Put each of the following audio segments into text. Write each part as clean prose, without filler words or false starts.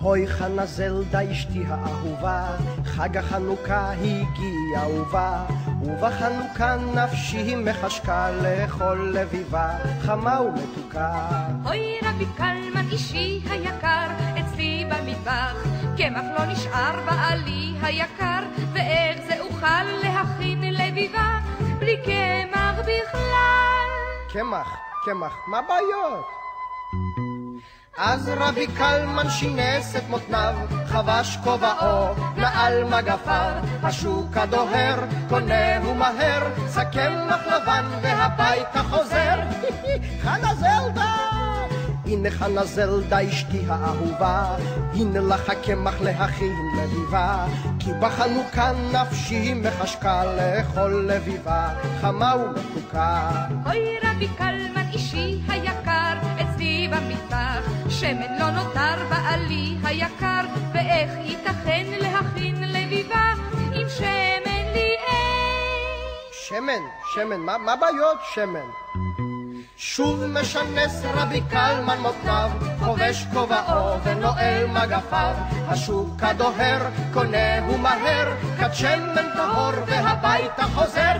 הוי חנה זלדה אשתי האהובה, חג החנוכה הגיע ובא, ובחנוכה נפשי מחשקה לאכול לביבה, חמה ומתוקה. הוי רבי קלמן אישי היקר, אצלי במטבח, קמח לא נשאר בעלי היקר, ואיך זה אוכל להכין לביבה, בלי קמח בכלל. קמח, מה בעיות? אז רבי קלמן שינס את מותניו, חבש כובעו, נעל מגפיו, השוק הדוהר, קונה ומהר, סקמח לבן והביתה חוזר. חנה זלדה! הנה חנה זלדה אשתי האהובה, הנה לך הקמח להכין לביבה, כי בחנוכה נפשי מחשקה לאכול לביבה, חמה ומתוקה. אוי רבי קלמן אישי היקר, אצלי במטבח, שמן לא נותר בעלי היקר, ואיך ייתכן להכין לביבה עם שמן לי אין? שמן, מה בעיות שמן? שוב משנס רבי קלמן מותניו, חובש כובעו ונועל מגפיו, השוק הדוהר, קונה ומהר, כת שמן טהור והביתה חוזר.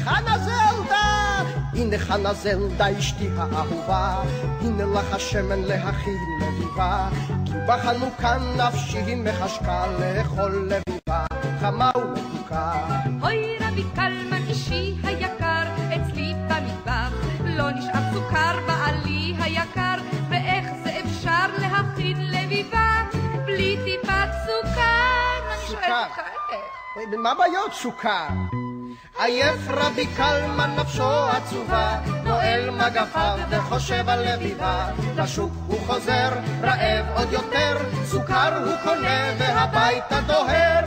חנה זלדה! הנה חנה זלדה אשתי האהובה, הנה לך השמן להכין לביבה, כי בחנוכה נפשי מחשקה לאכול לביבה, חמה ומתוקה. אוי רבי קלמן אישי היקר, אצלי במטבח, לא נשאר סוכר בעלי היקר, ואיך זה אפשר להכין לביבה בלי טיפת סוכר? אני שואלת אותך איך? מה בעיות סוכר? עייף רבי קלמן נפשו עצובה, נועל מגפיו וחושב על לביבה, לשוק הוא חוזר, רעב עוד יותר, סוכר הוא קונה והביתה דוהר.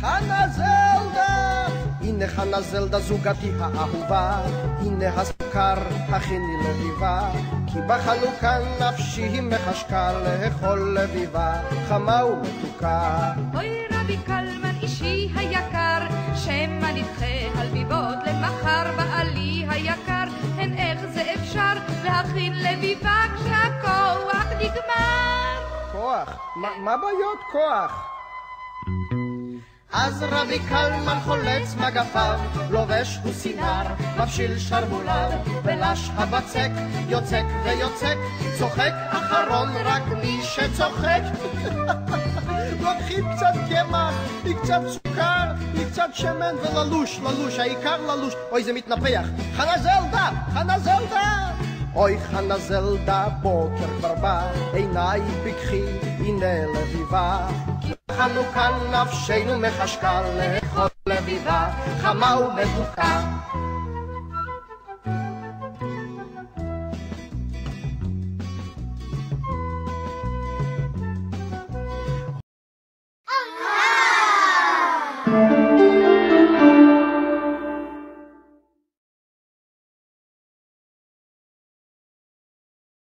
חנה זלדה! הנה חנה זלדה זוגתי האהובה, הנה הסוכר הכיני לביבה, כי בחנוכה נפשי מחשקה לאכול לביבה, חמה ומתוקה. אוי רבי קלמן אישי היקר, שמא נדחה הלביבות למחר בעלי היקר, הן איך זה אפשר להכין לביבה כשהכוח נגמר? כוח? מה בעיות כוח? אז רבי קלמן חולץ מגפיו, לובש הוא סינר, מבשיל שרבוליו, בלש הבצק, יוצק ויוצק, צוחק אחרון רק מי שצוחק. לוקחים קצת קמח, קצת סוכר, קצת שמן וללוש, העיקר ללוש. אוי זה מתנפח. חנה זלדה! אוי חנה זלדה, בוקר כבר בא, עיניי פקחי, הנה לביבה, כי בחנוכה נפשנו מחשקה לאכול לביבה, חמה ומתוקה. Ah!